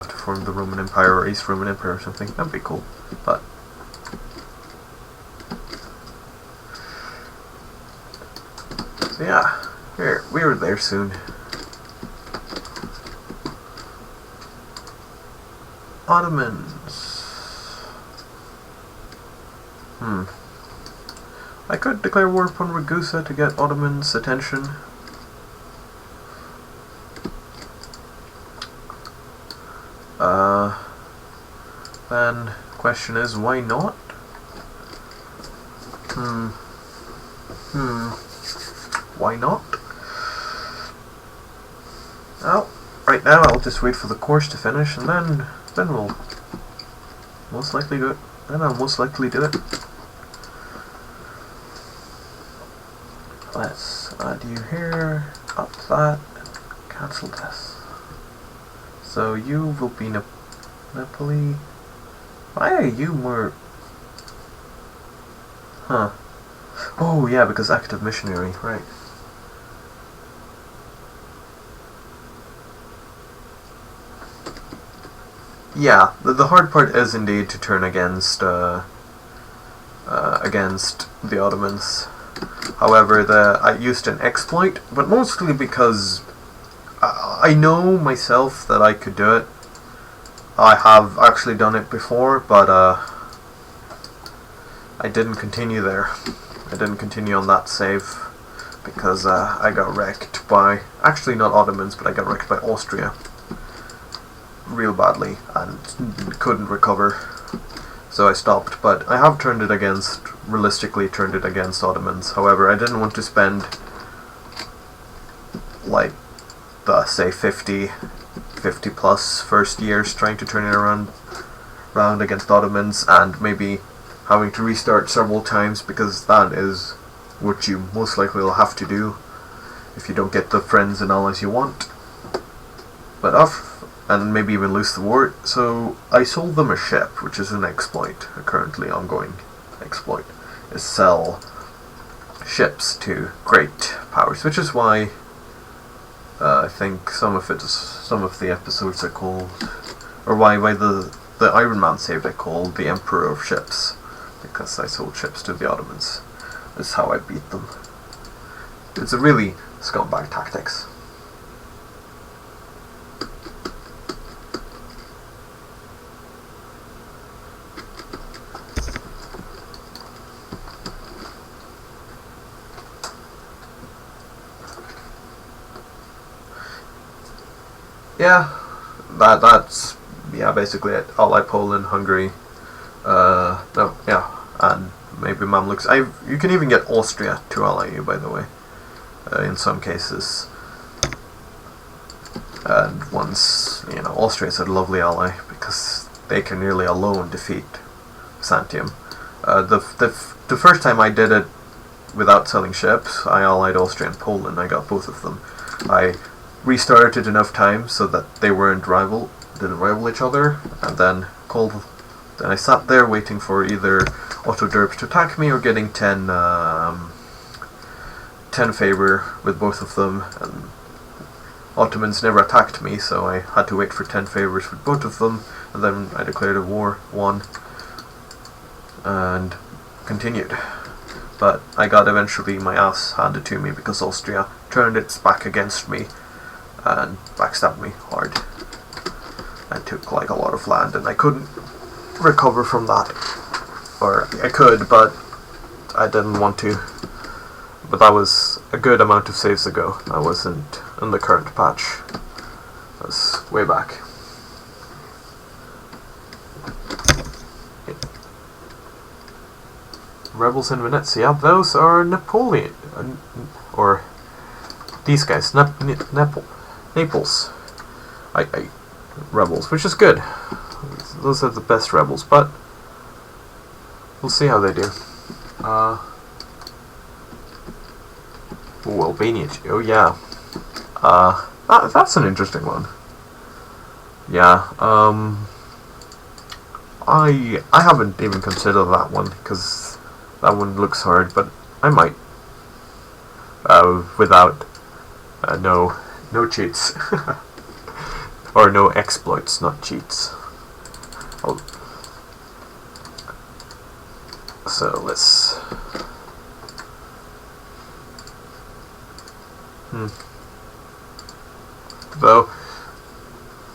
to form the Roman Empire or East Roman Empire or something. That'd be cool. But so yeah, we're there soon. Ottomans. I could declare war upon Ragusa to get Ottomans' attention. Then question is, why not? Why not? Well, right now I'll just wait for the course to finish, and then we'll most likely do it. Then I'll most likely do it. Let's add you here, up that, cancel this. So you will be Napoli. Why are you more... Huh. Oh yeah, because active missionary, right. Yeah, the hard part is indeed to turn against the Ottomans. However, I used an exploit, but mostly because I know myself that I could do it. I have actually done it before, but I didn't continue there. I didn't continue on that save because I got wrecked by, actually not Ottomans, but I got wrecked by Austria real badly and couldn't recover. So I stopped, but I have realistically turned it against Ottomans. However, I didn't want to spend like the, say, 50 plus first years trying to turn it around against Ottomans, and maybe having to restart several times, because that is what you most likely will have to do if you don't get the friends and allies you want. But and maybe even lose the war. So I sold them a ship, which is an exploit, a currently ongoing exploit, is sell ships to great powers, which is why I think some of the episodes are called, or why the Iron Man saved it called the Emperor of Ships, because I sold ships to the Ottomans. That's how I beat them. It's a really scumbag tactics. Yeah, that's basically it. Ally Poland, Hungary, and maybe Mamluks. You can even get Austria to ally you, by the way, in some cases. And once, Austria's a lovely ally because they can nearly alone defeat Byzantium. The first time I did it without selling ships, I allied Austria and Poland. I got both of them. I restarted enough times so that they didn't rival each other, and then I sat there waiting for either Otto Derbs to attack me or getting 10 favor with both of them, and Ottomans never attacked me, so I had to wait for 10 favors with both of them, and then I declared a war, won, and continued. But I got eventually my ass handed to me because Austria turned its back against me and backstabbed me hard and took like a lot of land, and I couldn't recover from that. Or I could, but I didn't want to. But that was a good amount of saves ago. I wasn't in the current patch. That was way back. Rebels in Venezia, those are Napoleon, or these guys, Naples. Rebels, which is good. Those are the best rebels, but we'll see how they do. Albania. Oh yeah. That's an interesting one. Yeah. I haven't even considered that one because that one looks hard, but I might. Without no cheats. Or no exploits, not cheats. Oh. So let's... Though,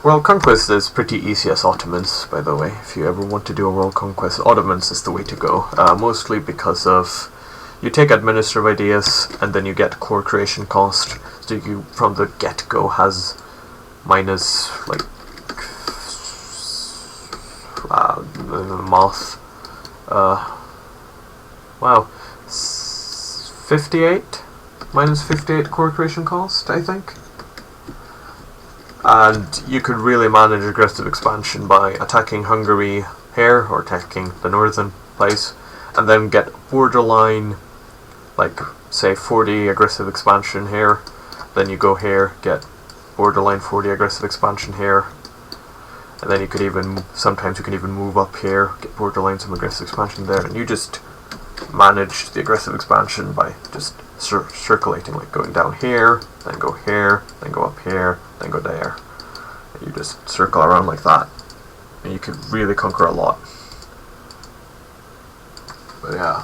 World Conquest is pretty easy as Ottomans, by the way. If you ever want to do a World Conquest, Ottomans is the way to go. Mostly because of... You take administrative ideas, and then you get core creation cost. So you, from the get-go, has minus, like... math. Wow. 58? Minus 58 core creation cost, I think. And you could really manage aggressive expansion by attacking Hungary here, or attacking the northern place, and then get borderline, like, say 40 aggressive expansion here, then you go here, get borderline 40 aggressive expansion here, and then you could even, sometimes you can even move up here, get borderline some aggressive expansion there, and you just manage the aggressive expansion by just circulating, like going down here, then go here, then go up here, then go there. And you just circle around like that, and you could really conquer a lot. But yeah.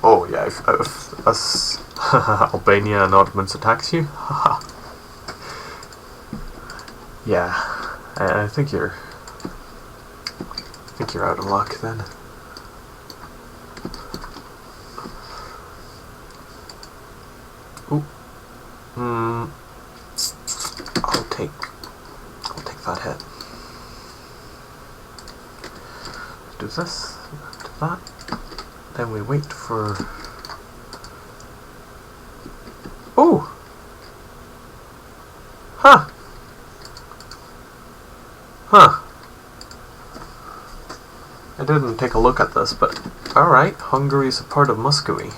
Oh yeah, if Albania and Ottomans attacks you, yeah, I think you're out of luck then. Ooh, I'll take that hit. Do this, do that. Then we wait for... Oh! Huh! Huh. I didn't take a look at this, but... Alright, Hungary's a part of Muscovy.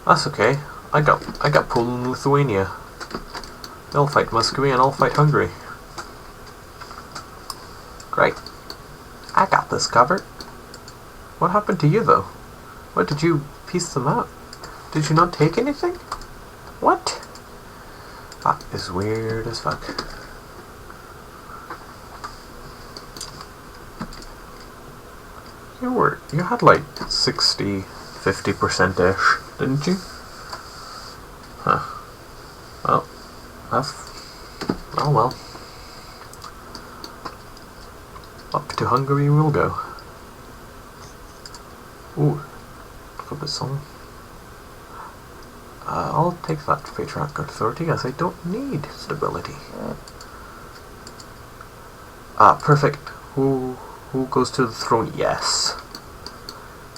That's okay. I got Poland and Lithuania. They'll fight Muscovy and I'll fight Hungary. Great. I got this covered. What happened to you, though? What, did you piece them out? Did you not take anything? What? That is weird as fuck. You had like 50%-ish, didn't you? Huh. Well, oh well. Up to Hungary we'll go. Ooh, look at this song. I'll take that Patriarch Authority, as I don't need stability. Perfect. Who goes to the throne? Yes.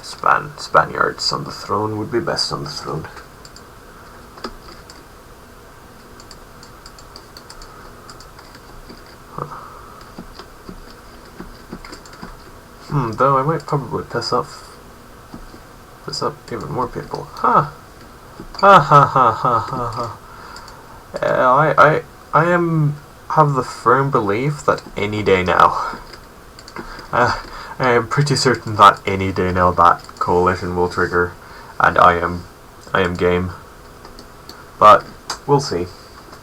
Spaniards on the throne would be best on the throne. Though I might probably piss up even more people. Ha! Ha ha ha ha ha ha. I have the firm belief that any day now, I am pretty certain that any day now that coalition will trigger, and I am game. But we'll see.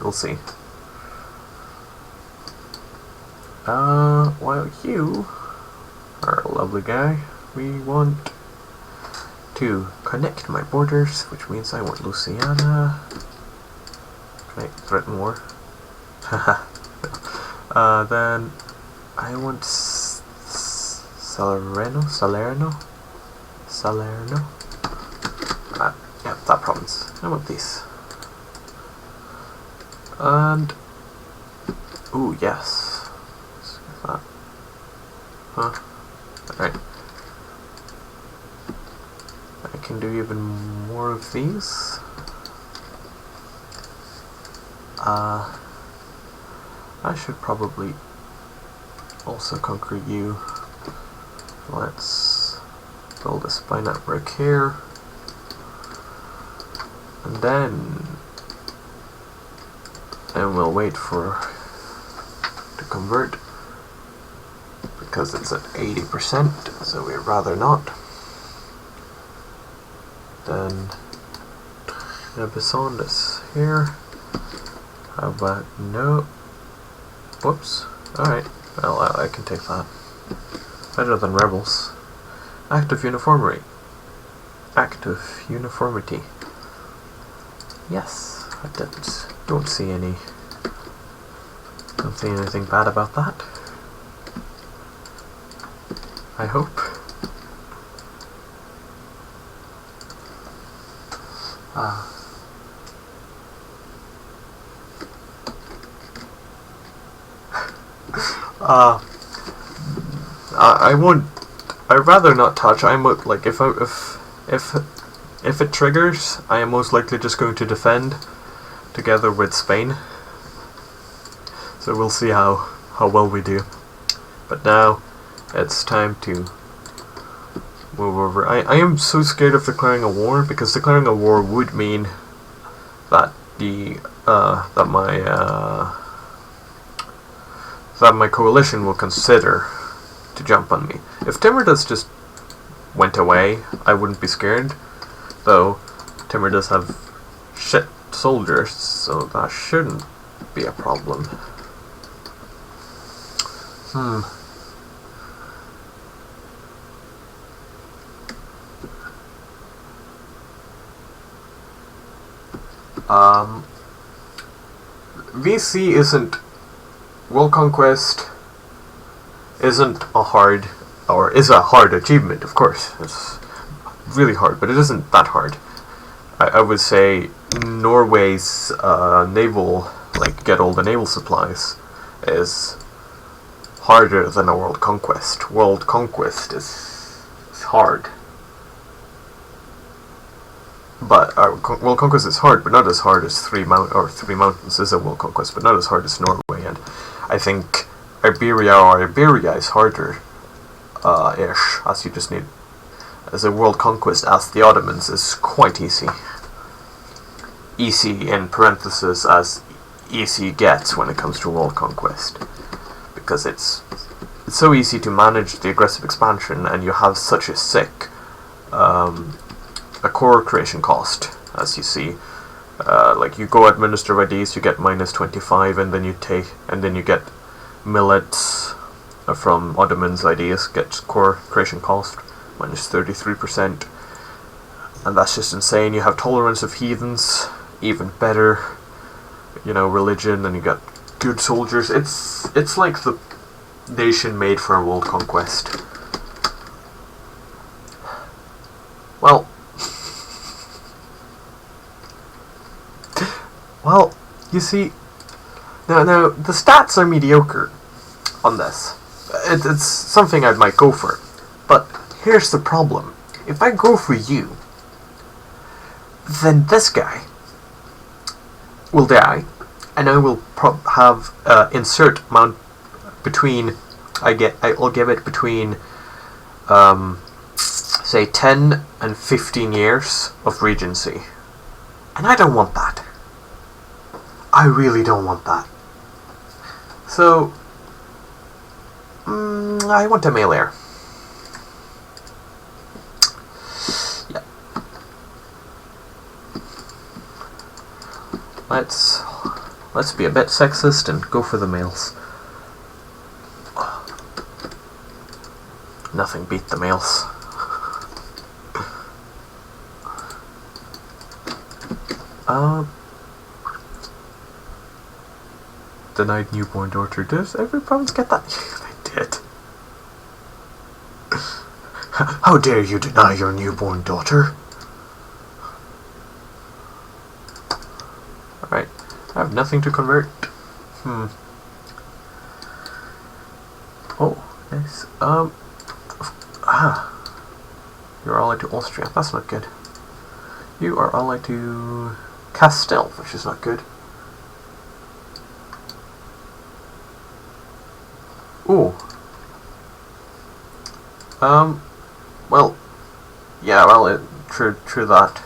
We'll see. While you are a lovely guy, we want to connect my borders, which means I want Louisiana. Can I threaten war? Then I want Salerno. Yeah, that province. I want these. And ooh, yes. Let's get that. Huh. Alright. I can do even more of these. I should probably also conquer you. Let's build a spy network here. And then we'll wait for to convert, because it's at 80%, so we'd rather not. Then Nebisondus here. How about no? Whoops. Alright, well, I can take that. Better than rebels. Active uniformity. Active uniformity. Yes, I don't see anything bad about that. I hope. I won't. I'd rather not touch. I'm like if it triggers, I am most likely just going to defend together with Spain. So we'll see how well we do. But now it's time to move over. I am so scared of declaring a war, because declaring a war would mean that that my coalition will consider to jump on me. If Timur does just went away, I wouldn't be scared. Though Timur does have shit soldiers, so that shouldn't be a problem. VC isn't... World Conquest isn't a hard... or is a hard achievement, of course. It's really hard, but it isn't that hard. I would say Norway's naval... like, get all the naval supplies is harder than a World Conquest. World Conquest is hard. But World Conquest is hard, but not as hard as Three Mountains is a World Conquest, but not as hard as Norway. And I think Iberia is harder, ish, as you just need. As a World Conquest, as the Ottomans is quite easy. Easy in parentheses, as easy gets when it comes to World Conquest, because it's so easy to manage the aggressive expansion, and you have such a sick a core creation cost, as you see. Like, you go administer IDs, you get -25, and then you get millets from Ottoman's ideas, get core creation cost -33%, and that's just insane. You have tolerance of heathens, even better. You know, religion, and you got good soldiers. It's like the nation made for a World Conquest. Well, you see, now the stats are mediocre on this. It's something I might go for, but here's the problem: if I go for you, then this guy will die, and I will have insert mount between. I'll give it between, say 10 and 15 years of regency, and I don't want that. I really don't want that. So, I want a male heir. Yeah. Let's be a bit sexist and go for the males. Nothing beat the males. Denied newborn daughter. Does every province get that? They did. How dare you deny your newborn daughter? Alright. I have nothing to convert. Oh, nice. You're allied to Austria. That's not good. You are allied to Castile, which is not good. Ooh. Well, yeah, well, true that.